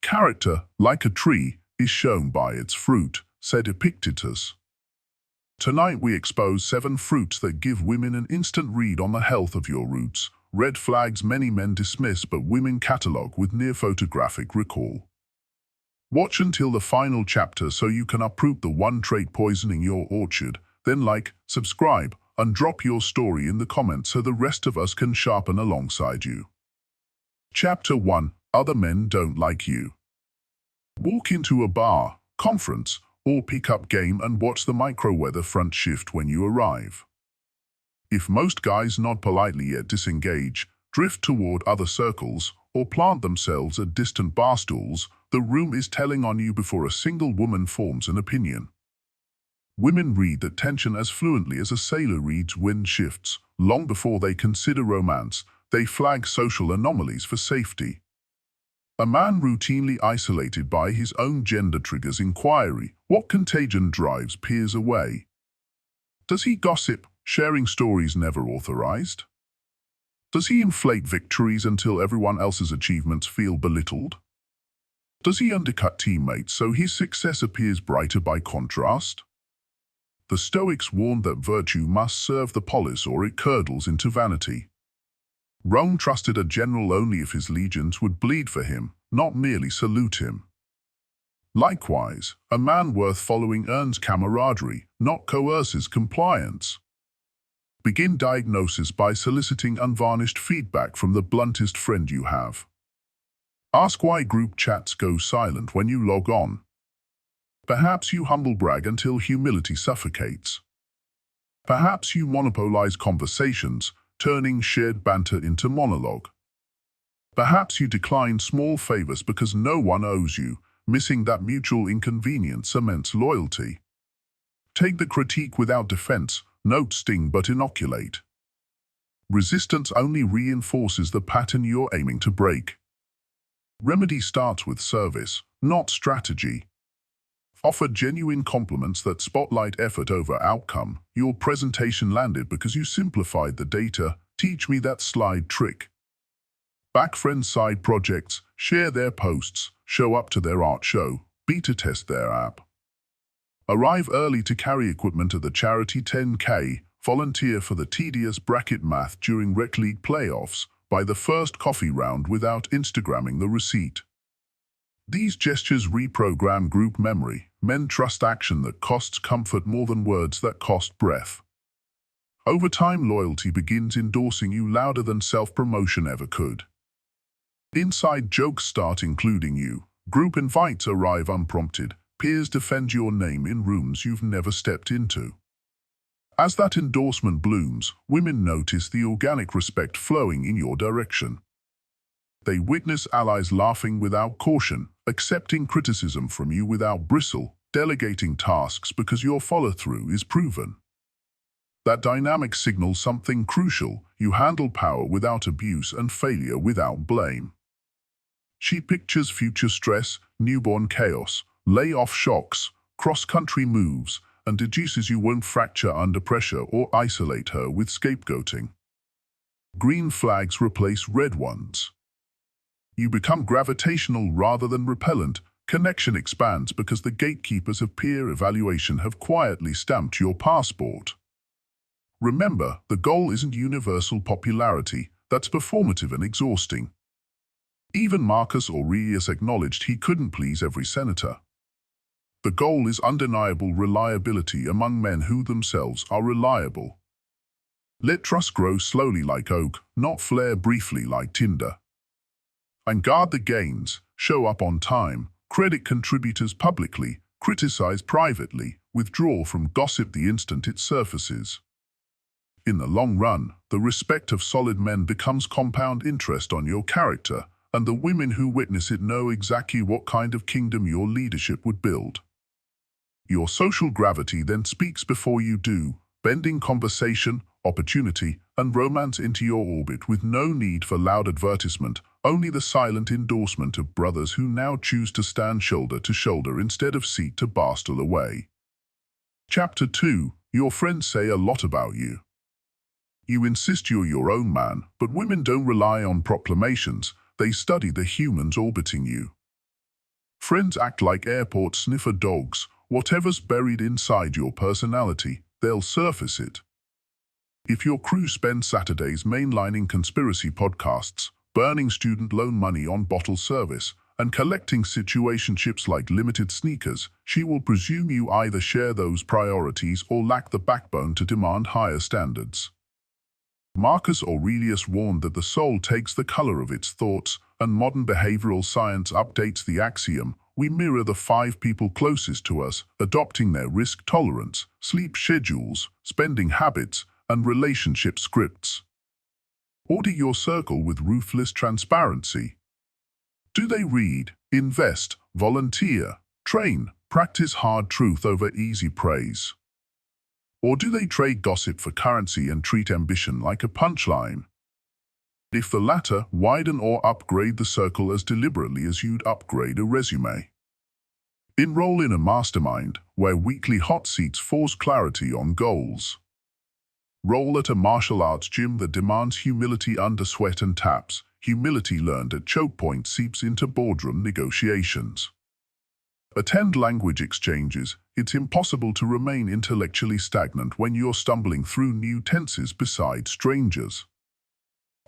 Character, like a tree, is shown by its fruit, said Epictetus. Tonight we expose 7 fruits that give women an instant read on the health of your roots. Red flags many men dismiss but women catalogue with near photographic recall. Watch until the final chapter so you can uproot the one trait poisoning your orchard. Then like, subscribe, and drop your story in the comments so the rest of us can sharpen alongside you. Chapter 1. Other men don't like you. Walk into a bar, conference, or pick-up game and watch the micro-weather front shift when you arrive. If most guys nod politely yet disengage, drift toward other circles, or plant themselves at distant bar stools, the room is telling on you before a single woman forms an opinion. Women read that tension as fluently as a sailor reads wind shifts. Long before they consider romance, they flag social anomalies for safety. A man routinely isolated by his own gender triggers inquiry. What contagion drives peers away? Does he gossip, sharing stories never authorized? Does he inflate victories until everyone else's achievements feel belittled? Does he undercut teammates so his success appears brighter by contrast? The Stoics warned that virtue must serve the polis or it curdles into vanity. Rome trusted a general only if his legions would bleed for him, not merely salute him. Likewise, a man worth following earns camaraderie, not coerces compliance. Begin diagnosis by soliciting unvarnished feedback from the bluntest friend you have. Ask why group chats go silent when you log on. Perhaps you humble brag until humility suffocates. Perhaps you monopolize conversations, turning shared banter into monologue. Perhaps you decline small favors because no one owes you, missing that mutual inconvenience cements loyalty. Take the critique without defense, not sting but inoculate. Resistance only reinforces the pattern you're aiming to break. Remedy starts with service, not strategy. Offer genuine compliments that spotlight effort over outcome. Your presentation landed because you simplified the data. Teach me that slide trick. Back friends' side projects, share their posts, show up to their art show, beta test their app. Arrive early to carry equipment at the charity 10K, volunteer for the tedious bracket math during Rec League playoffs, buy the first coffee round without Instagramming the receipt. These gestures reprogram group memory. Men trust action that costs comfort more than words that cost breath. Over time, loyalty begins endorsing you louder than self-promotion ever could. Inside jokes start including you. Group invites arrive unprompted. Peers defend your name in rooms you've never stepped into. As that endorsement blooms, women notice the organic respect flowing in your direction. They witness allies laughing without caution, accepting criticism from you without bristle, delegating tasks because your follow-through is proven. That dynamic signals something crucial. You handle power without abuse and failure without blame. She pictures future stress, newborn chaos, layoff shocks, cross-country moves, and deduces you won't fracture under pressure or isolate her with scapegoating. Green flags replace red ones. You become gravitational rather than repellent. Connection expands because the gatekeepers of peer evaluation have quietly stamped your passport. Remember, the goal isn't universal popularity. That's performative and exhausting. Even Marcus Aurelius acknowledged he couldn't please every senator. The goal is undeniable reliability among men who themselves are reliable. Let trust grow slowly like oak, not flare briefly like tinder. And guard the gains, show up on time, credit contributors publicly, criticize privately, withdraw from gossip the instant it surfaces. In the long run, the respect of solid men becomes compound interest on your character, and the women who witness it know exactly what kind of kingdom your leadership would build. Your social gravity then speaks before you do, bending conversation, opportunity, and romance into your orbit with no need for loud advertisement, only the silent endorsement of brothers who now choose to stand shoulder to shoulder instead of seat to bar stool away. Chapter 2. Your friends say a lot about you. You insist you're your own man, but women don't rely on proclamations, they study the humans orbiting you. Friends act like airport sniffer dogs. Whatever's buried inside your personality, they'll surface it. If your crew spends Saturdays mainlining conspiracy podcasts, burning student loan money on bottle service, and collecting situationships like limited sneakers, she will presume you either share those priorities or lack the backbone to demand higher standards. Marcus Aurelius warned that the soul takes the color of its thoughts, and modern behavioral science updates the axiom, we mirror the 5 people closest to us, adopting their risk tolerance, sleep schedules, spending habits, and relationship scripts. Order your circle with ruthless transparency. Do they read, invest, volunteer, train, practice hard truth over easy praise? Or do they trade gossip for currency and treat ambition like a punchline? If the latter, widen or upgrade the circle as deliberately as you'd upgrade a resume. Enroll in a mastermind where weekly hot seats force clarity on goals. Roll at a martial arts gym that demands humility under sweat and taps. Humility learned at choke point seeps into boardroom negotiations. Attend language exchanges. It's impossible to remain intellectually stagnant when you're stumbling through new tenses beside strangers.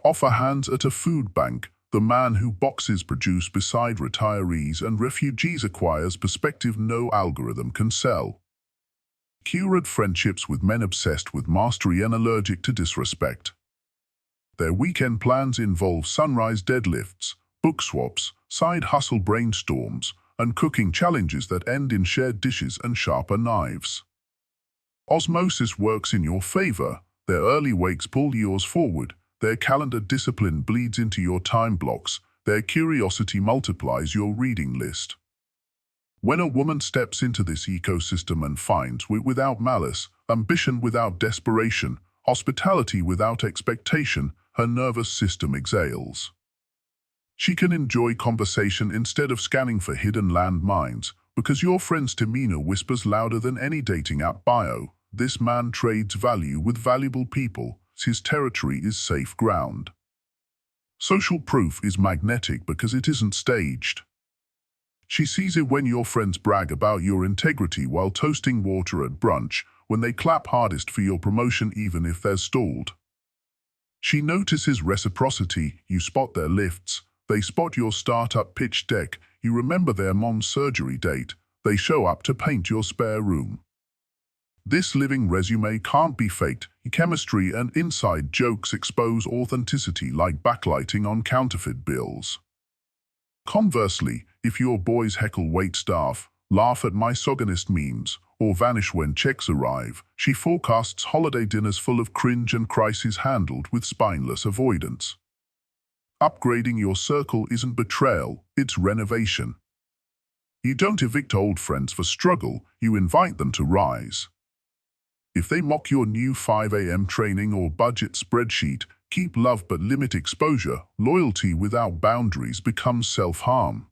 Offer hands at a food bank. The man who boxes produce beside retirees and refugees acquires perspective no algorithm can sell. Curate friendships with men obsessed with mastery and allergic to disrespect. Their weekend plans involve sunrise deadlifts, book swaps, side hustle brainstorms, and cooking challenges that end in shared dishes and sharper knives. Osmosis works in your favor. Their early wakes pull yours forward. Their calendar discipline bleeds into your time blocks. Their curiosity multiplies your reading list. When a woman steps into this ecosystem and finds wit without malice, ambition without desperation, hospitality without expectation, her nervous system exhales. She can enjoy conversation instead of scanning for hidden landmines, because your friend's demeanor whispers louder than any dating app bio. This man trades value with valuable people. His territory is safe ground. Social proof is magnetic because it isn't staged. She sees it when your friends brag about your integrity while toasting water at brunch, when they clap hardest for your promotion even if they're stalled. She notices reciprocity. You spot their lifts. They spot your startup pitch deck. You remember their mom's surgery date. They show up to paint your spare room. This living resume can't be faked. Chemistry and inside jokes expose authenticity like backlighting on counterfeit bills. Conversely, if your boys heckle waitstaff, laugh at misogynist memes, or vanish when checks arrive, she forecasts holiday dinners full of cringe and crises handled with spineless avoidance. Upgrading your circle isn't betrayal, it's renovation. You don't evict old friends for struggle, you invite them to rise. If they mock your new 5 a.m. training or budget spreadsheet, keep love but limit exposure. Loyalty without boundaries becomes self-harm.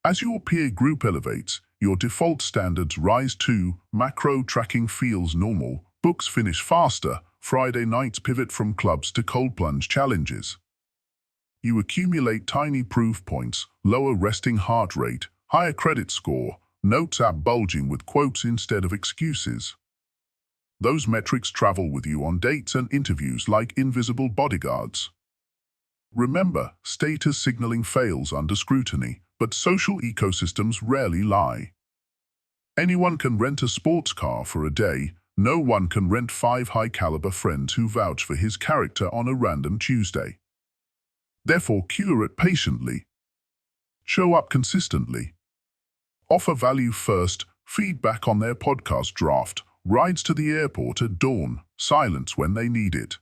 As your peer group elevates, your default standards rise too. Macro tracking feels normal, books finish faster, Friday nights pivot from clubs to cold plunge challenges. You accumulate tiny proof points, lower resting heart rate, higher credit score, notes app bulging with quotes instead of excuses. Those metrics travel with you on dates and interviews like invisible bodyguards. Remember, status signaling fails under scrutiny, but social ecosystems rarely lie. Anyone can rent a sports car for a day. No one can rent 5 high-caliber friends who vouch for his character on a random Tuesday. Therefore, curate patiently. Show up consistently. Offer value first, feedback on their podcast draft, rides to the airport at dawn, silence when they need it.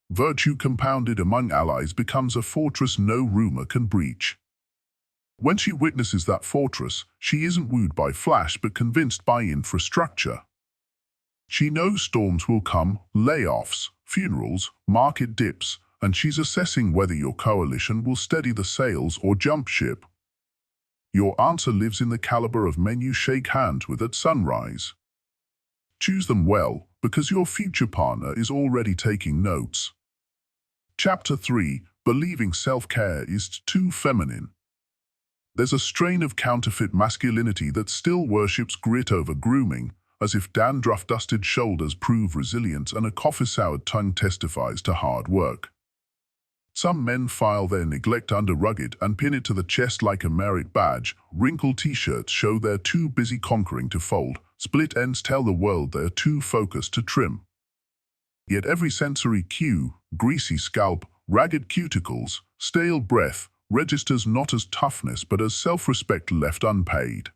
Virtue compounded among allies becomes a fortress no rumor can breach. When she witnesses that fortress, she isn't wooed by flash but convinced by infrastructure. She knows storms will come, layoffs, funerals, market dips, and she's assessing whether your coalition will steady the sails or jump ship. Your answer lives in the caliber of men you shake hands with at sunrise. Choose them well, because your future partner is already taking notes. Chapter 3. Believing self-care is too feminine. There's a strain of counterfeit masculinity that still worships grit over grooming, as if dandruff-dusted shoulders prove resilience and a coffee-soured tongue testifies to hard work. Some men file their neglect under rugged and pin it to the chest like a merit badge. Wrinkled t-shirts show they're too busy conquering to fold. Split ends tell the world they're too focused to trim. Yet every sensory cue, greasy scalp, ragged cuticles, stale breath, registers not as toughness but as self-respect left unpaid.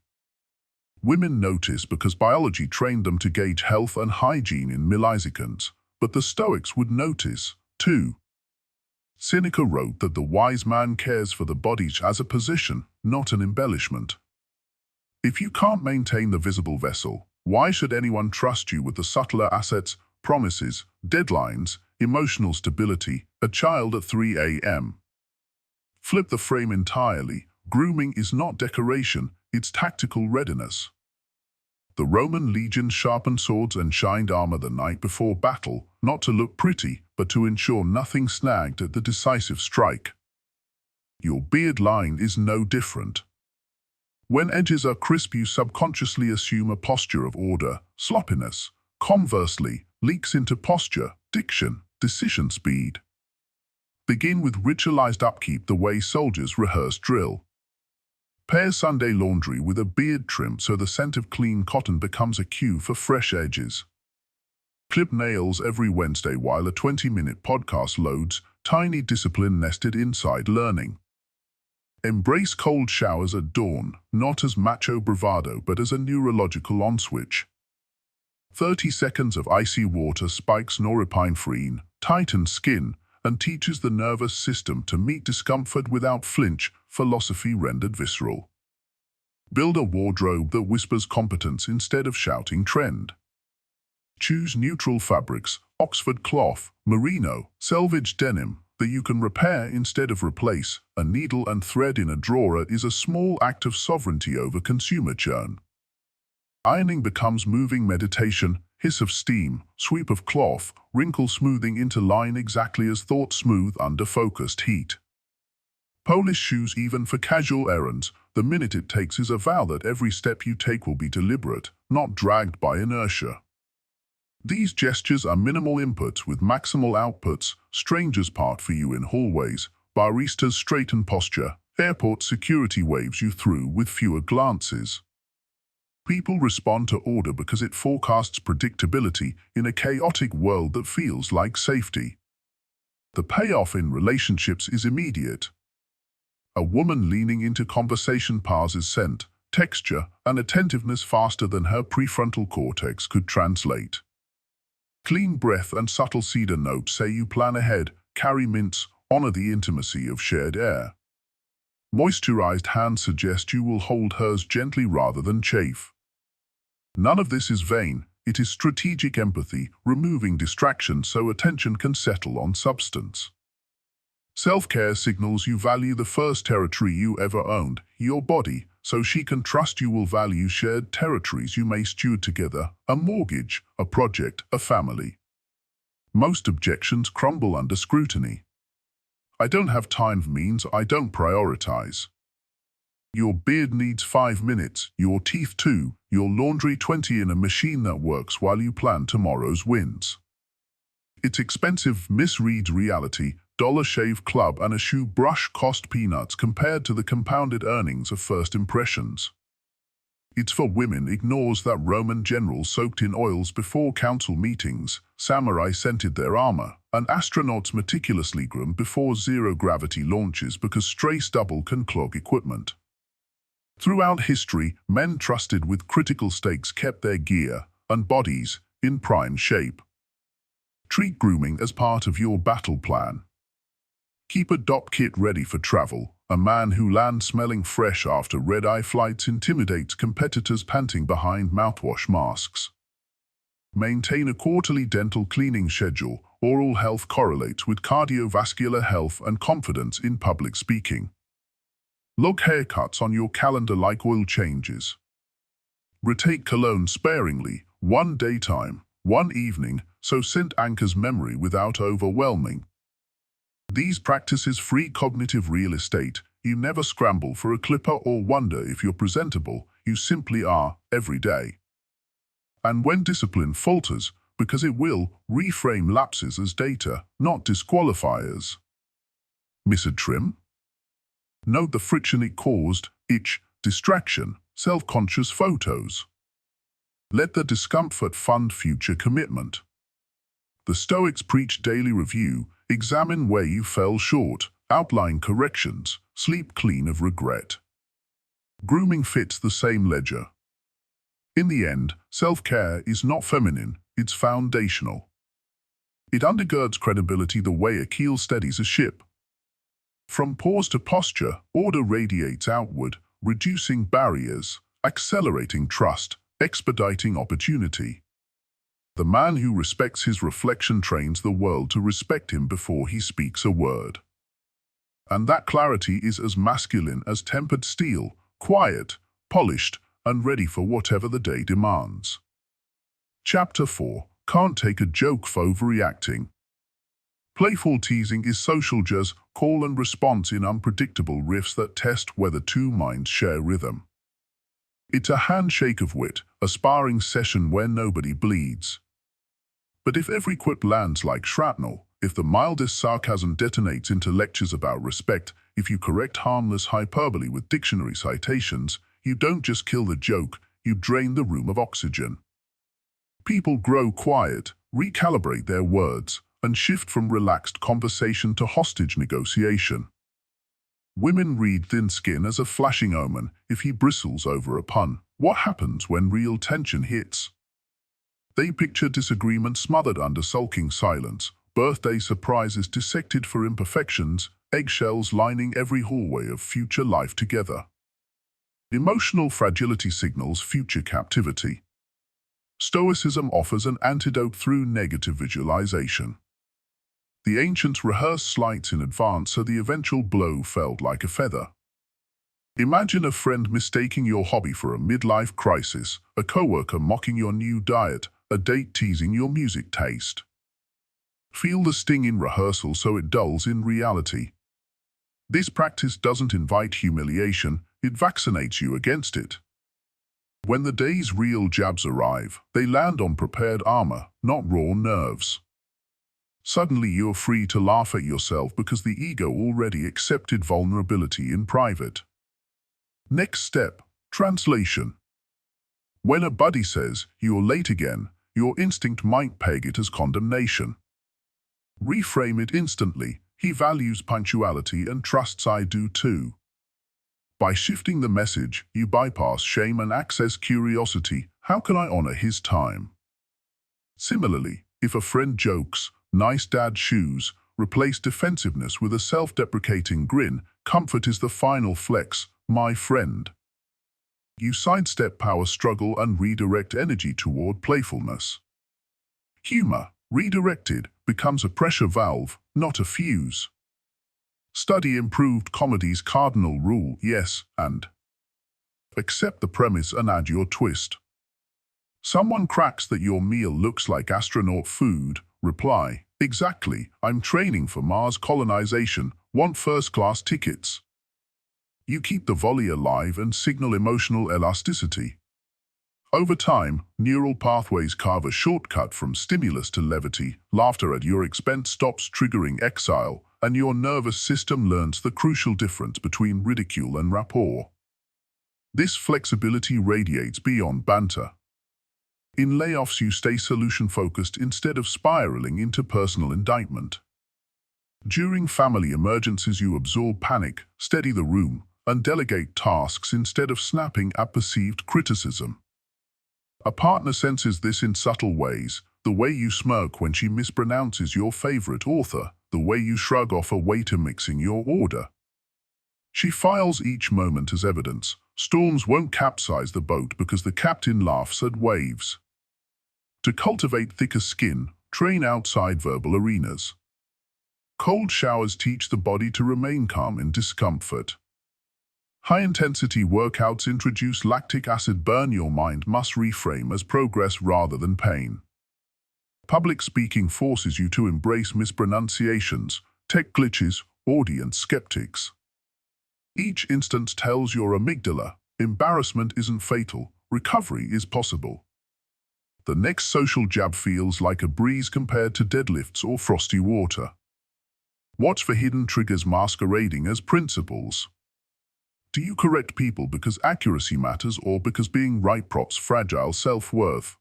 Women notice because biology trained them to gauge health and hygiene in milliseconds, but the Stoics would notice, too. Seneca wrote that the wise man cares for the body as a position, not an embellishment. If you can't maintain the visible vessel, why should anyone trust you with the subtler assets, promises, deadlines, emotional stability, a child at 3 a.m.? Flip the frame entirely. Grooming is not decoration, it's tactical readiness. The Roman legions sharpened swords and shined armor the night before battle, not to look pretty, but to ensure nothing snagged at the decisive strike. Your beard line is no different. When edges are crisp, you subconsciously assume a posture of order. Sloppiness, conversely, leaks into posture, diction, decision speed. Begin with ritualized upkeep the way soldiers rehearse drill. Pair Sunday laundry with a beard trim so the scent of clean cotton becomes a cue for fresh edges. Clip nails every Wednesday while a 20-minute podcast loads, tiny discipline nested inside learning. Embrace cold showers at dawn, not as macho bravado but as a neurological on-switch. 30 seconds of icy water spikes norepinephrine, tightens skin, and teaches the nervous system to meet discomfort without flinch, philosophy rendered visceral. Build a wardrobe that whispers competence instead of shouting trend. Choose neutral fabrics, Oxford cloth, merino, selvage denim, that you can repair instead of replace. A needle and thread in a drawer is a small act of sovereignty over consumer churn. Ironing becomes moving meditation, hiss of steam, sweep of cloth, wrinkle smoothing into line exactly as thought smooth under focused heat. Polish shoes even for casual errands, the minute it takes is a vow that every step you take will be deliberate, not dragged by inertia. These gestures are minimal inputs with maximal outputs. Strangers part for you in hallways, baristas straighten posture, airport security waves you through with fewer glances. People respond to order because it forecasts predictability in a chaotic world that feels like safety. The payoff in relationships is immediate. A woman leaning into conversation passes scent, texture, and attentiveness faster than her prefrontal cortex could translate. Clean breath and subtle cedar notes say you plan ahead, carry mints, honor the intimacy of shared air. Moisturized hands suggest you will hold hers gently rather than chafe. None of this is vain, it is strategic empathy, removing distraction so attention can settle on substance. Self-care signals you value the first territory you ever owned, your body, so she can trust you will value shared territories you may steward together, a mortgage, a project, a family. Most objections crumble under scrutiny. I don't have time means I don't prioritize. Your beard needs 5 minutes, your teeth 2, your laundry 20 in a machine that works while you plan tomorrow's wins. It's expensive misreads reality. Dollar Shave Club and a shoe brush cost peanuts compared to the compounded earnings of first impressions. It's for women ignores that Roman generals soaked in oils before council meetings, samurai scented their armor, and astronauts meticulously groomed before zero-gravity launches because stray stubble can clog equipment. Throughout history, men trusted with critical stakes kept their gear and bodies in prime shape. Treat grooming as part of your battle plan. Keep a DOP kit ready for travel. A man who lands smelling fresh after red-eye flights intimidates competitors panting behind mouthwash masks. Maintain a quarterly dental cleaning schedule. Oral health correlates with cardiovascular health and confidence in public speaking. Log haircuts on your calendar like oil changes. Retake cologne sparingly, one daytime, one evening, so scent anchors memory without overwhelming. These practices free cognitive real estate, You never scramble for a clipper or wonder if you're presentable. You simply are, every day. And when discipline falters, because it will, reframe lapses as data, not disqualifiers. Miss a trim? Note the friction it caused: itch, distraction, self-conscious photos. Let the discomfort fund future commitment. The Stoics preach daily review. Examine where you fell short, outline corrections, sleep clean of regret. Grooming fits the same ledger. In the end, self-care is not feminine, it's foundational. It undergirds credibility the way a keel steadies a ship. From pause to posture, order radiates outward, reducing barriers, accelerating trust, expediting opportunity. The man who respects his reflection trains the world to respect him before he speaks a word. And that clarity is as masculine as tempered steel, quiet, polished, and ready for whatever the day demands. Chapter 4. Can't take a joke for overreacting. Playful teasing is social jazz, call and response in unpredictable riffs that test whether two minds share rhythm. It's a handshake of wit, a sparring session where nobody bleeds. But if every quip lands like shrapnel, if the mildest sarcasm detonates into lectures about respect, if you correct harmless hyperbole with dictionary citations, you don't just kill the joke, you drain the room of oxygen. People grow quiet, recalibrate their words, and shift from relaxed conversation to hostage negotiation. Women read thin skin as a flashing omen. If he bristles over a pun, what happens when real tension hits? They picture disagreement smothered under sulking silence, birthday surprises dissected for imperfections, eggshells lining every hallway of future life together. Emotional fragility signals future captivity. Stoicism offers an antidote through negative visualization. The ancients rehearsed slights in advance so the eventual blow felt like a feather. Imagine a friend mistaking your hobby for a midlife crisis, a coworker mocking your new diet, a date teasing your music taste. Feel the sting in rehearsal so it dulls in reality. This practice doesn't invite humiliation, it vaccinates you against it. When the day's real jabs arrive, they land on prepared armor, not raw nerves. Suddenly you're free to laugh at yourself because the ego already accepted vulnerability in private. Next step, translation. When a buddy says, "You're late again," your instinct might peg it as condemnation. Reframe it instantly. He values punctuality and trusts I do too. By shifting the message, you bypass shame and access curiosity. How can I honor his time? Similarly, if a friend jokes, "Nice dad shoes," replace defensiveness with a self-deprecating grin. Comfort is the final flex, my friend. You sidestep power struggle and redirect energy toward playfulness. Humor, redirected, becomes a pressure valve, not a fuse. Study improved comedy's cardinal rule: yes, and accept the premise and add your twist. Someone cracks that your meal looks like astronaut food. Reply, "Exactly, I'm training for Mars colonization, want first-class tickets." You keep the volley alive and signal emotional elasticity. Over time, neural pathways carve a shortcut from stimulus to levity. Laughter at your expense stops triggering exile, and your nervous system learns the crucial difference between ridicule and rapport. This flexibility radiates beyond banter. In layoffs, you stay solution-focused instead of spiraling into personal indictment. During family emergencies, you absorb panic, steady the room, and delegate tasks instead of snapping at perceived criticism. A partner senses this in subtle ways: the way you smirk when she mispronounces your favorite author, the way you shrug off a waiter mixing your order. She files each moment as evidence. Storms won't capsize the boat because the captain laughs at waves. To cultivate thicker skin, train outside verbal arenas. Cold showers teach the body to remain calm in discomfort. High-intensity workouts introduce lactic acid burn. Your mind must reframe as progress rather than pain. Public speaking forces you to embrace mispronunciations, tech glitches, audience skeptics. Each instance tells your amygdala, embarrassment isn't fatal, recovery is possible. The next social jab feels like a breeze compared to deadlifts or frosty water. Watch for hidden triggers masquerading as principles. Do you correct people because accuracy matters or because being right props fragile self-worth?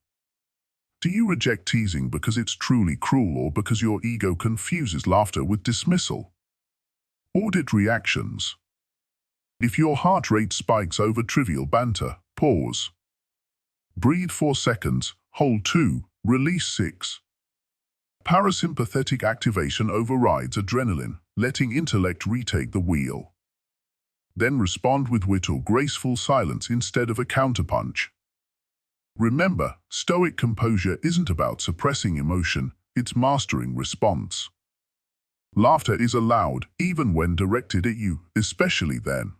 Do you reject teasing because it's truly cruel or because your ego confuses laughter with dismissal? Audit reactions. If your heart rate spikes over trivial banter, pause. Breathe 4 seconds, hold 2, release 6. Parasympathetic activation overrides adrenaline, letting intellect retake the wheel. Then respond with wit or graceful silence instead of a counterpunch. Remember, Stoic composure isn't about suppressing emotion, it's mastering response. Laughter is allowed, even when directed at you, especially then.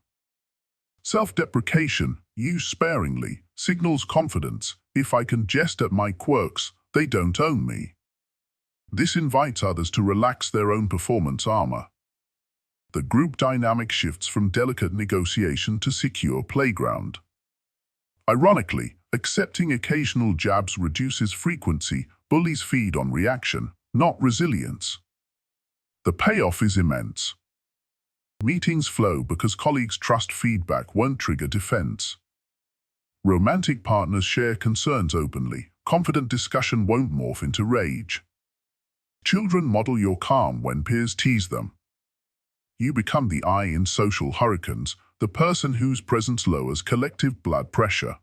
Self-deprecation, used sparingly, signals confidence. If I can jest at my quirks, they don't own me. This invites others to relax their own performance armor. The group dynamic shifts from delicate negotiation to secure playground. Ironically, accepting occasional jabs reduces frequency. Bullies feed on reaction, not resilience. The payoff is immense. Meetings flow because colleagues trust feedback won't trigger defense. Romantic partners share concerns openly. Confident discussion won't morph into rage. Children model your calm when peers tease them. You become the eye in social hurricanes, the person whose presence lowers collective blood pressure.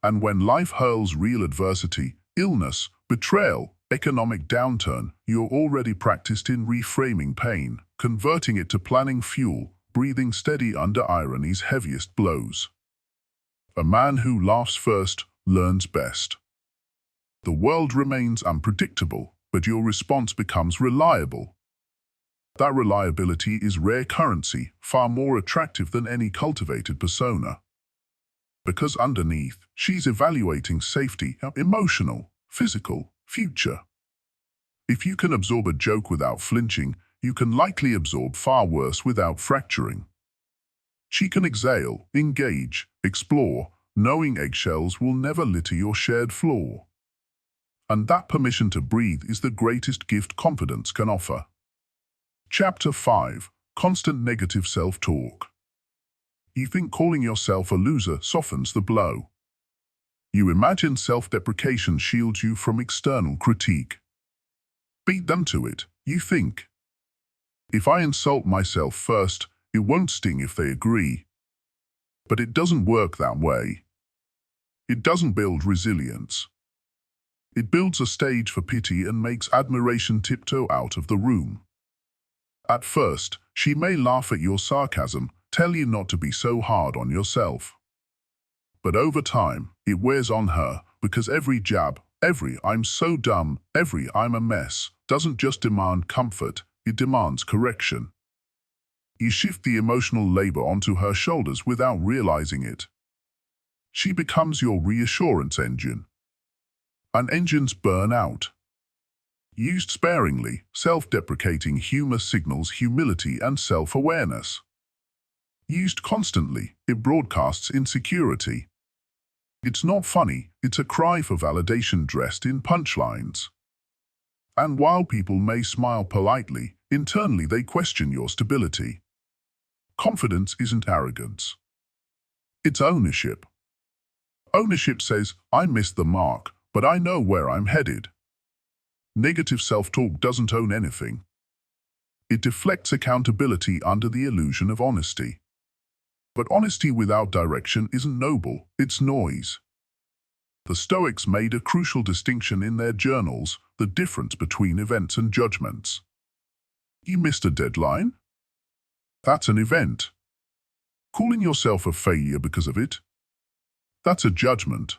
And when life hurls real adversity, illness, betrayal, economic downturn, you're already practiced in reframing pain, converting it to planning fuel, breathing steady under irony's heaviest blows. A man who laughs first learns best. The world remains unpredictable, but your response becomes reliable. That reliability is rare currency, far more attractive than any cultivated persona. Because underneath, she's evaluating safety, emotional, physical, future. If you can absorb a joke without flinching, you can likely absorb far worse without fracturing. She can exhale, engage, explore, knowing eggshells will never litter your shared floor. And that permission to breathe is the greatest gift confidence can offer. Chapter 5. Constant negative self-talk. You think calling yourself a loser softens the blow. You imagine self-deprecation shields you from external critique. Beat them to it, you think. If I insult myself first, it won't sting if they agree. But it doesn't work that way. It doesn't build resilience. It builds a stage for pity and makes admiration tiptoe out of the room. At first, she may laugh at your sarcasm, tell you not to be so hard on yourself. But over time, it wears on her, because every jab, every "I'm so dumb," every "I'm a mess," doesn't just demand comfort, it demands correction. You shift the emotional labor onto her shoulders without realizing it. She becomes your reassurance engine. And engines burn out. Used sparingly, self-deprecating humor signals humility and self-awareness. Used constantly, it broadcasts insecurity. It's not funny, it's a cry for validation dressed in punchlines. And while people may smile politely, internally they question your stability. Confidence isn't arrogance. It's ownership. Ownership says, I missed the mark, but I know where I'm headed. Negative self-talk doesn't own anything. It deflects accountability under the illusion of honesty. But honesty without direction isn't noble, it's noise. The Stoics made a crucial distinction in their journals, the difference between events and judgments. You missed a deadline? That's an event. Calling yourself a failure because of it? That's a judgment.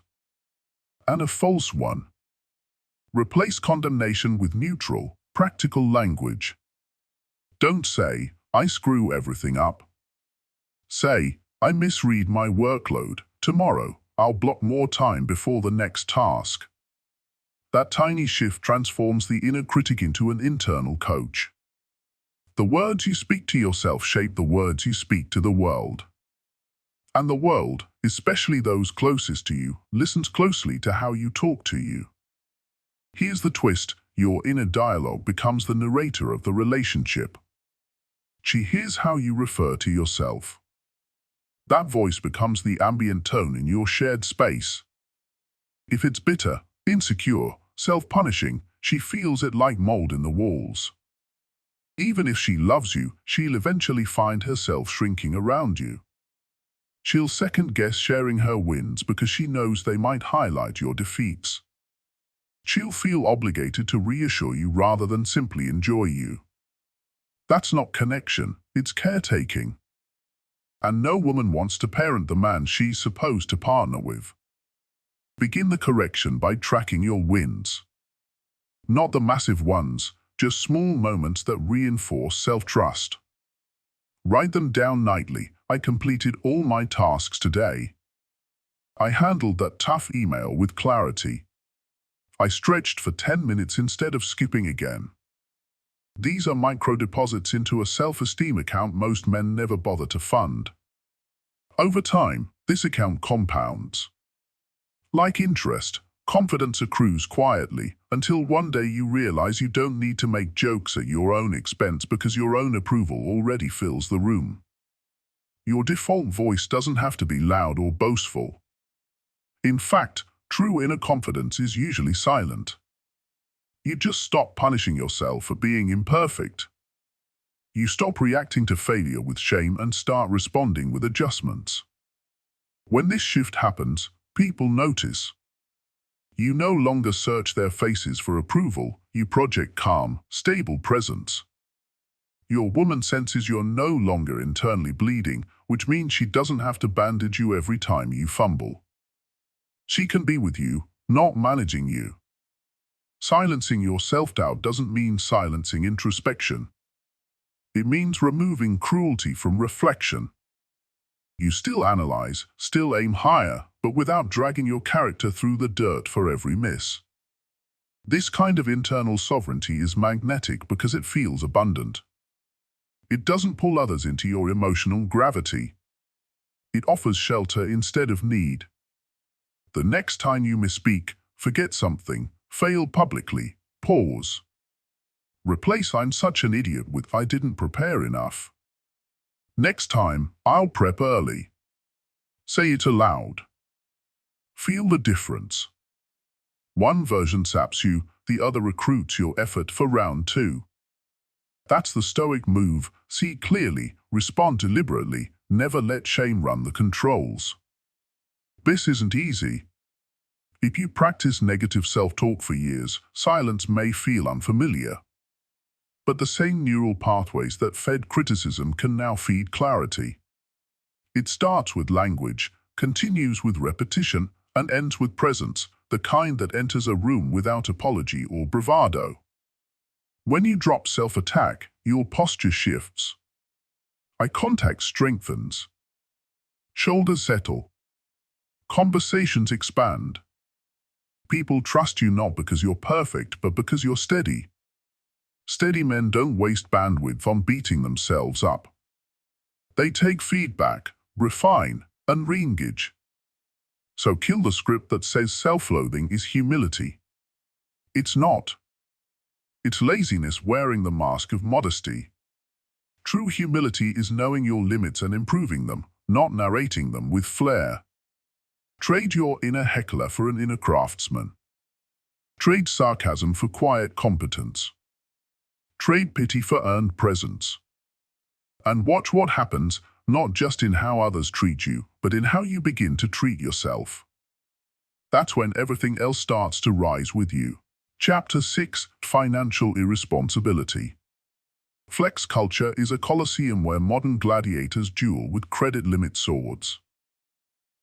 And a false one. Replace condemnation with neutral, practical language. Don't say, I screw everything up. Say, I misread my workload. Tomorrow, I'll block more time before the next task. That tiny shift transforms the inner critic into an internal coach. The words you speak to yourself shape the words you speak to the world. And the world, especially those closest to you, listens closely to how you talk to you. Here's the twist: your inner dialogue becomes the narrator of the relationship. She hears how you refer to yourself. That voice becomes the ambient tone in your shared space. If it's bitter, insecure, self-punishing, she feels it like mold in the walls. Even if she loves you, she'll eventually find herself shrinking around you. She'll second-guess sharing her wins because she knows they might highlight your defeats. She'll feel obligated to reassure you rather than simply enjoy you. That's not connection, it's caretaking. And no woman wants to parent the man she's supposed to partner with. Begin the correction by tracking your wins. Not the massive ones, just small moments that reinforce self-trust. Write them down nightly. I completed all my tasks today. I handled that tough email with clarity. I stretched for 10 minutes instead of skipping again. These are micro-deposits into a self-esteem account most men never bother to fund. Over time, this account compounds. Like interest, confidence accrues quietly until one day you realize you don't need to make jokes at your own expense because your own approval already fills the room. Your default voice doesn't have to be loud or boastful. In fact, true inner confidence is usually silent. You just stop punishing yourself for being imperfect. You stop reacting to failure with shame and start responding with adjustments. When this shift happens, people notice. You no longer search their faces for approval, you project calm, stable presence. Your woman senses you're no longer internally bleeding, which means she doesn't have to bandage you every time you fumble. She can be with you, not managing you. Silencing your self-doubt doesn't mean silencing introspection. It means removing cruelty from reflection. You still analyze, still aim higher, but without dragging your character through the dirt for every miss. This kind of internal sovereignty is magnetic because it feels abundant. It doesn't pull others into your emotional gravity. It offers shelter instead of need. The next time you misspeak, forget something, fail publicly, pause. Replace "I'm such an idiot" with "I didn't prepare enough." Next time, "I'll prep early." Say it aloud. Feel the difference. One version saps you, the other recruits your effort for round two. That's the Stoic move: see clearly, respond deliberately, never let shame run the controls. This isn't easy. If you practice negative self-talk for years, silence may feel unfamiliar. But the same neural pathways that fed criticism can now feed clarity. It starts with language, continues with repetition, and ends with presence, the kind that enters a room without apology or bravado. When you drop self-attack, your posture shifts. Eye contact strengthens. Shoulders settle. Conversations expand. People trust you not because you're perfect, but because you're steady. Steady men don't waste bandwidth on beating themselves up. They take feedback, refine, and re-engage. So kill the script that says self-loathing is humility. It's not. It's laziness wearing the mask of modesty. True humility is knowing your limits and improving them, not narrating them with flair. Trade your inner heckler for an inner craftsman. Trade sarcasm for quiet competence. Trade pity for earned presence. And watch what happens, not just in how others treat you, but in how you begin to treat yourself. That's when everything else starts to rise with you. Chapter 6: Financial Irresponsibility. Flex culture is a coliseum where modern gladiators duel with credit limit swords.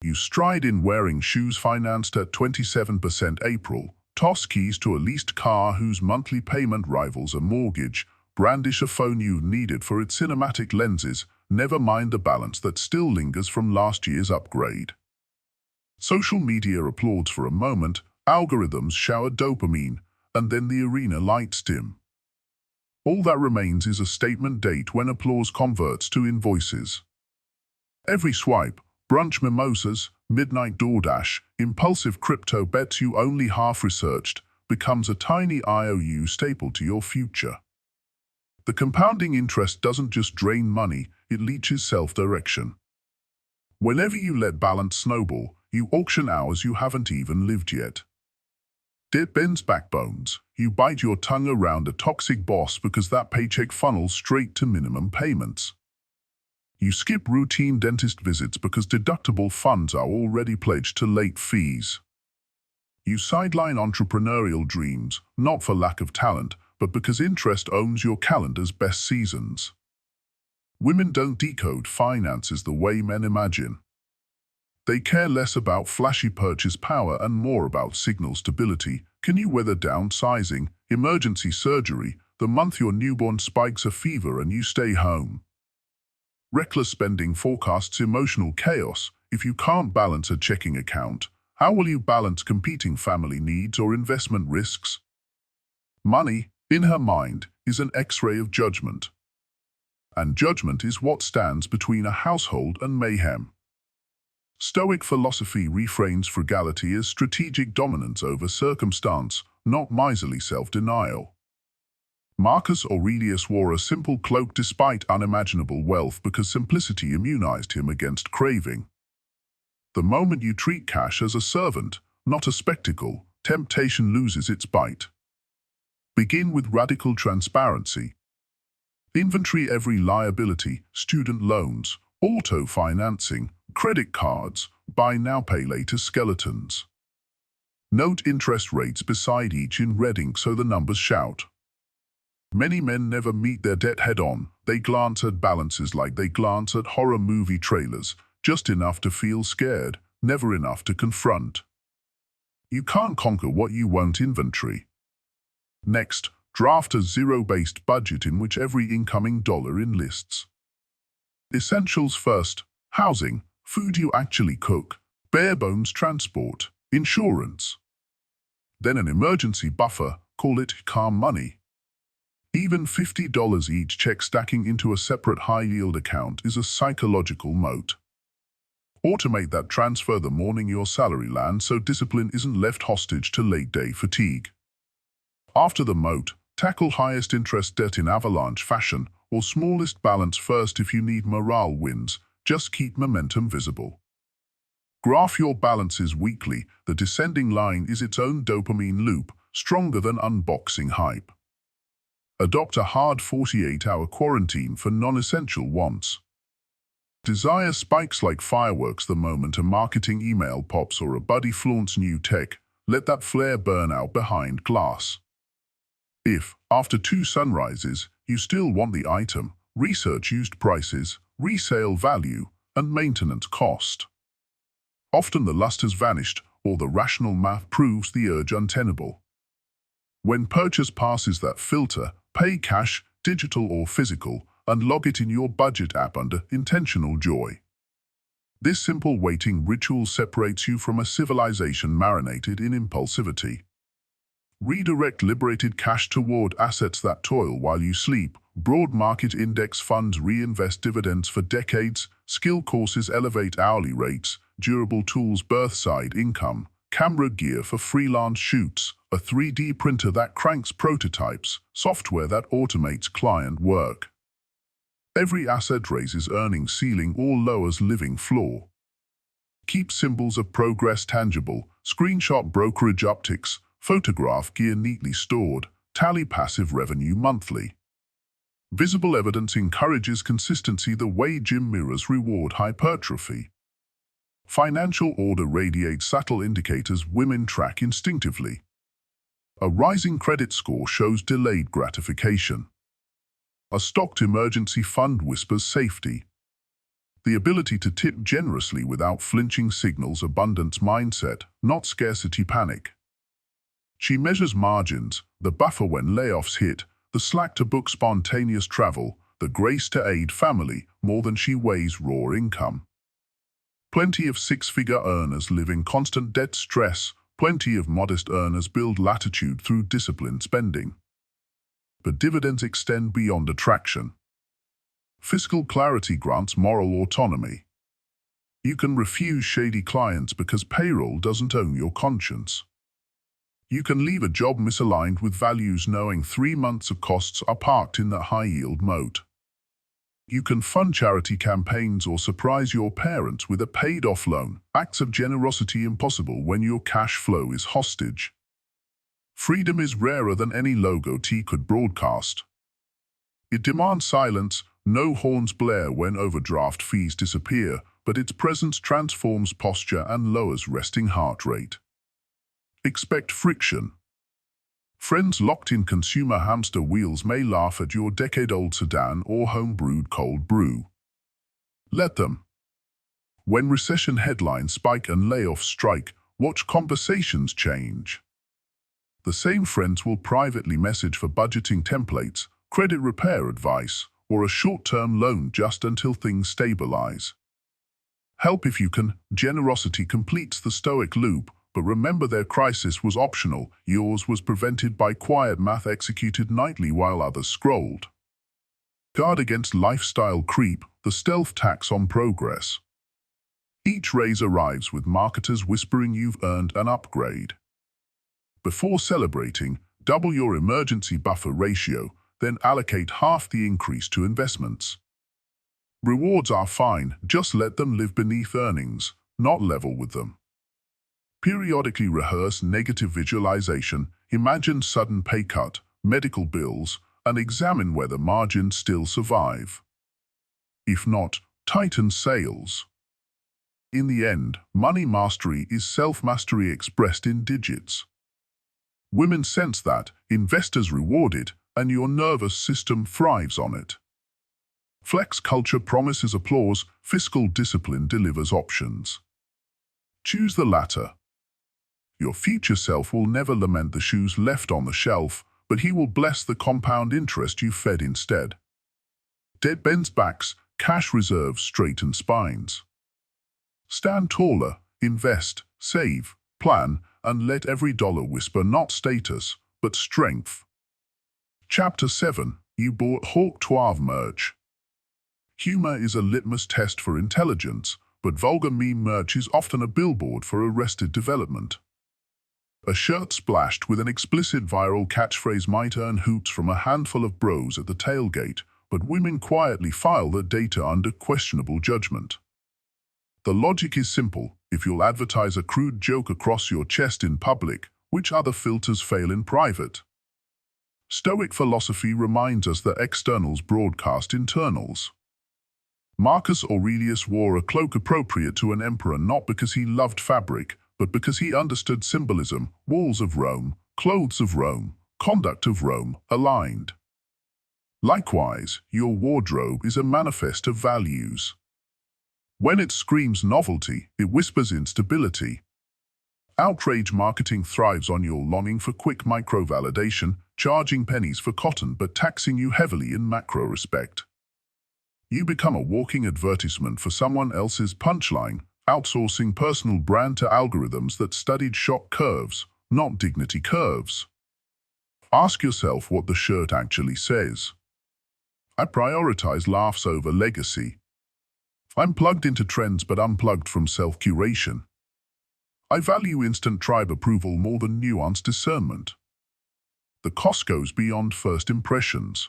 You stride in wearing shoes financed at 27% April, toss keys to a leased car whose monthly payment rivals a mortgage, brandish a phone you've needed for its cinematic lenses, never mind the balance that still lingers from last year's upgrade. Social media applauds for a moment, algorithms shower dopamine, and then the arena lights dim. All that remains is a statement date when applause converts to invoices. Every swipe, brunch mimosas, midnight DoorDash, impulsive crypto bets you only half-researched, becomes a tiny IOU staple to your future. The compounding interest doesn't just drain money, it leaches self-direction. Whenever you let balance snowball, you auction hours you haven't even lived yet. Debt bends backbones. You bite your tongue around a toxic boss because that paycheck funnels straight to minimum payments. You skip routine dentist visits because deductible funds are already pledged to late fees. You sideline entrepreneurial dreams, not for lack of talent, but because interest owns your calendar's best seasons. Women don't decode finances the way men imagine. They care less about flashy purchase power and more about signal stability. Can you weather downsizing, emergency surgery, the month your newborn spikes a fever and you stay home? Reckless spending forecasts emotional chaos. If you can't balance a checking account, how will you balance competing family needs or investment risks? Money, in her mind, is an X-ray of judgment. And judgment is what stands between a household and mayhem. Stoic philosophy reframes frugality as strategic dominance over circumstance, not miserly self-denial. Marcus Aurelius wore a simple cloak despite unimaginable wealth because simplicity immunized him against craving. The moment you treat cash as a servant, not a spectacle, temptation loses its bite. Begin with radical transparency. Inventory every liability, student loans, auto financing, credit cards, buy now pay later skeletons. Note interest rates beside each in red ink so the numbers shout. Many men never meet their debt head-on. They glance at balances like they glance at horror movie trailers, just enough to feel scared, never enough to confront. You can't conquer what you won't inventory. Next, draft a zero-based budget in which every incoming dollar enlists. Essentials first: housing, food you actually cook, bare-bones transport, insurance. Then an emergency buffer, call it calm money. Even $50 each check stacking into a separate high-yield account is a psychological moat. Automate that transfer the morning your salary lands so discipline isn't left hostage to late-day fatigue. After the moat, tackle highest interest debt in avalanche fashion, or smallest balance first if you need morale wins. Just keep momentum visible. Graph your balances weekly. The descending line is its own dopamine loop, stronger than unboxing hype. Adopt a hard 48-hour quarantine for non-essential wants. Desire spikes like fireworks the moment a marketing email pops or a buddy flaunts new tech. Let that flare burn out behind glass. If, after 2 sunrises, you still want the item, research used prices, resale value, and maintenance cost. Often the lust has vanished, or the rational math proves the urge untenable. When purchase passes that filter, pay cash, digital or physical, and log it in your budget app under intentional joy. This simple waiting ritual separates you from a civilization marinated in impulsivity. Redirect liberated cash toward assets that toil while you sleep. Broad market index funds reinvest dividends for decades. Skill courses elevate hourly rates. Durable tools birth side income. Camera gear for freelance shoots. A 3D printer that cranks prototypes. Software that automates client work. Every asset raises earnings ceiling or lowers living floor. Keep symbols of progress tangible. Screenshot brokerage upticks. Photograph gear neatly stored. Tally passive revenue monthly. Visible evidence encourages consistency the way gym mirrors reward hypertrophy. Financial order radiates subtle indicators women track instinctively. A rising credit score shows delayed gratification. A stocked emergency fund whispers safety. The ability to tip generously without flinching signals abundance mindset, not scarcity panic. She measures margins, the buffer when layoffs hit, the slack to book spontaneous travel, the grace to aid family, more than she weighs raw income. Plenty of 6-figure earners live in constant debt stress, plenty of modest earners build latitude through disciplined spending. but dividends extend beyond attraction. Fiscal clarity grants moral autonomy. You can refuse shady clients because payroll doesn't own your conscience. You can leave a job misaligned with values knowing 3 months of costs are parked in the high-yield moat. You can fund charity campaigns or surprise your parents with a paid-off loan, acts of generosity impossible when your cash flow is hostage. Freedom is rarer than any logo T could broadcast. It demands silence, no horns blare when overdraft fees disappear, but its presence transforms posture and lowers resting heart rate. Expect friction. Friends locked in consumer hamster wheels may laugh at your decade-old sedan or home-brewed cold brew. Let them. When recession headlines spike and layoffs strike, watch conversations change. The same friends will privately message for budgeting templates, credit repair advice, or a short-term loan just until things stabilize. Help if you can. Generosity completes the Stoic loop, but remember their crisis was optional, yours was prevented by quiet math executed nightly while others scrolled. Guard against lifestyle creep, the stealth tax on progress. Each raise arrives with marketers whispering you've earned an upgrade. Before celebrating, double your emergency buffer ratio, then allocate half the increase to investments. Rewards are fine, just let them live beneath earnings, not level with them. Periodically rehearse negative visualization, imagine sudden pay cut, medical bills, and examine whether margins still survive. If not, tighten sails. In the end, money mastery is self-mastery expressed in digits. Women sense that, investors reward it, and your nervous system thrives on it. Flex culture promises applause, fiscal discipline delivers options. Choose the latter. Your future self will never lament the shoes left on the shelf, but he will bless the compound interest you fed instead. Debt bends backs, cash reserves straighten spines. Stand taller, invest, save, plan, and let every dollar whisper not status, but strength. Chapter 7. You bought Hawk 12 merch. Humor is a litmus test for intelligence, but vulgar meme merch is often a billboard for arrested development. A shirt splashed with an explicit viral catchphrase might earn hoots from a handful of bros at the tailgate, but women quietly file the data under questionable judgment. The logic is simple. If you'll advertise a crude joke across your chest in public, which other filters fail in private? Stoic philosophy reminds us that externals broadcast internals. Marcus Aurelius wore a cloak appropriate to an emperor not because he loved fabric, but because he understood symbolism. Walls of Rome, clothes of Rome, conduct of Rome, aligned. Likewise, your wardrobe is a manifest of values. When it screams novelty, it whispers instability. Outrage marketing thrives on your longing for quick micro-validation, charging pennies for cotton but taxing you heavily in macro respect. You become a walking advertisement for someone else's punchline, outsourcing personal brand to algorithms that studied shock curves, not dignity curves. Ask yourself what the shirt actually says. I prioritize laughs over legacy. I'm plugged into trends but unplugged from self-curation. I value instant tribe approval more than nuanced discernment. The cost goes beyond first impressions.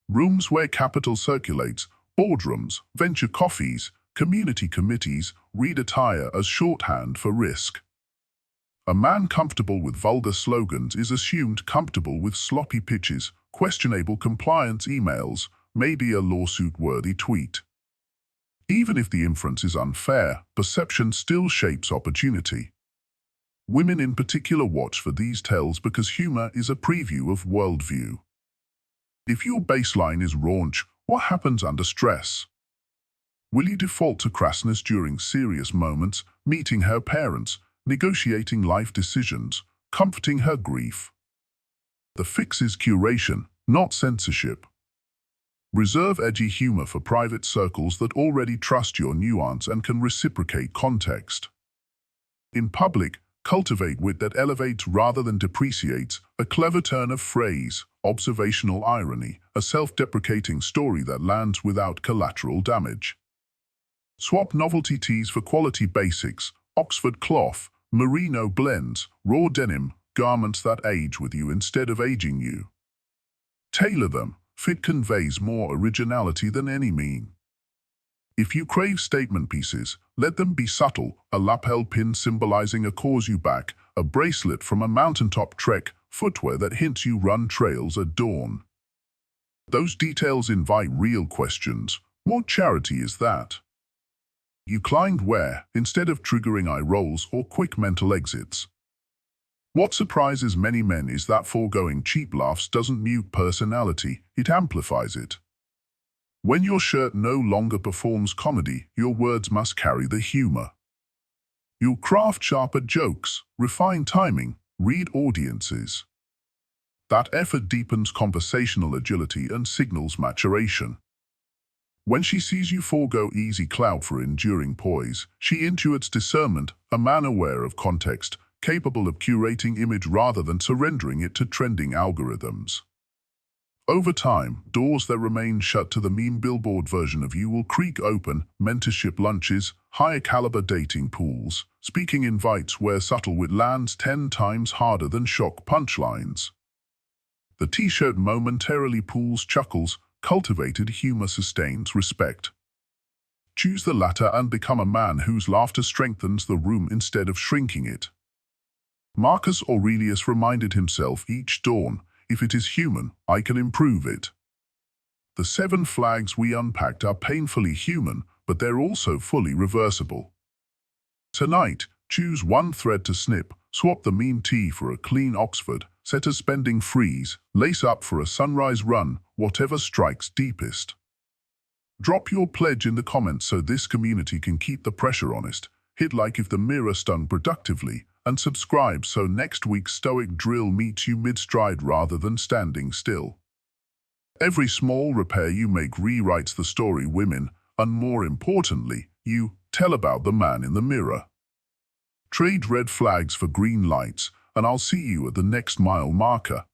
Rooms where capital circulates, boardrooms, venture coffees, community committees read attire as shorthand for risk. A man comfortable with vulgar slogans is assumed comfortable with sloppy pitches, questionable compliance emails, maybe a lawsuit-worthy tweet. Even if the inference is unfair, perception still shapes opportunity. Women in particular watch for these tells because humor is a preview of worldview. If your baseline is raunch, what happens under stress? Will you default to crassness during serious moments, meeting her parents, negotiating life decisions, comforting her grief? The fix is curation, not censorship. Reserve edgy humor for private circles that already trust your nuance and can reciprocate context. In public, Cultivate wit that elevates rather than depreciates, a clever turn of phrase, observational irony, a self-deprecating story that lands without collateral damage. Swap novelty tees for quality basics, Oxford cloth, merino blends, raw denim, garments that age with you instead of aging you. Tailor them. Fit conveys more originality than any meme. If you crave statement pieces, let them be subtle, a lapel pin symbolizing a cause you back, a bracelet from a mountaintop trek, footwear that hints you run trails at dawn. Those details invite real questions. What charity is that? You climbed where, instead of triggering eye rolls or quick mental exits. What surprises many men is that foregoing cheap laughs doesn't mute personality, it amplifies it. When your shirt no longer performs comedy, your words must carry the humor. You'll craft sharper jokes, refine timing, read audiences. That effort deepens conversational agility and signals maturation. When she sees you forego easy clout for enduring poise, she intuits discernment, a man aware of context, capable of curating image rather than surrendering it to trending algorithms. Over time, doors that remain shut to the meme billboard version of you will creak open, mentorship lunches, higher caliber dating pools, speaking invites where subtle wit lands 10 times harder than shock punchlines. The t-shirt momentarily pools chuckles, cultivated humor sustains respect. Choose the latter and become a man whose laughter strengthens the room instead of shrinking it. Marcus Aurelius reminded himself each dawn, if it is human, I can improve it. The 7 flags we unpacked are painfully human, but they're also fully reversible. Tonight, choose one thread to snip, swap the meme tee for a clean Oxford, set a spending freeze, lace up for a sunrise run, whatever strikes deepest. Drop your pledge in the comments so this community can keep the pressure honest. Hit like if the mirror stung productively, and subscribe so next week's Stoic drill meets you mid-stride rather than standing still. Every small repair you make rewrites the story women, and more importantly, you tell about the man in the mirror. Trade red flags for green lights, and I'll see you at the next mile marker.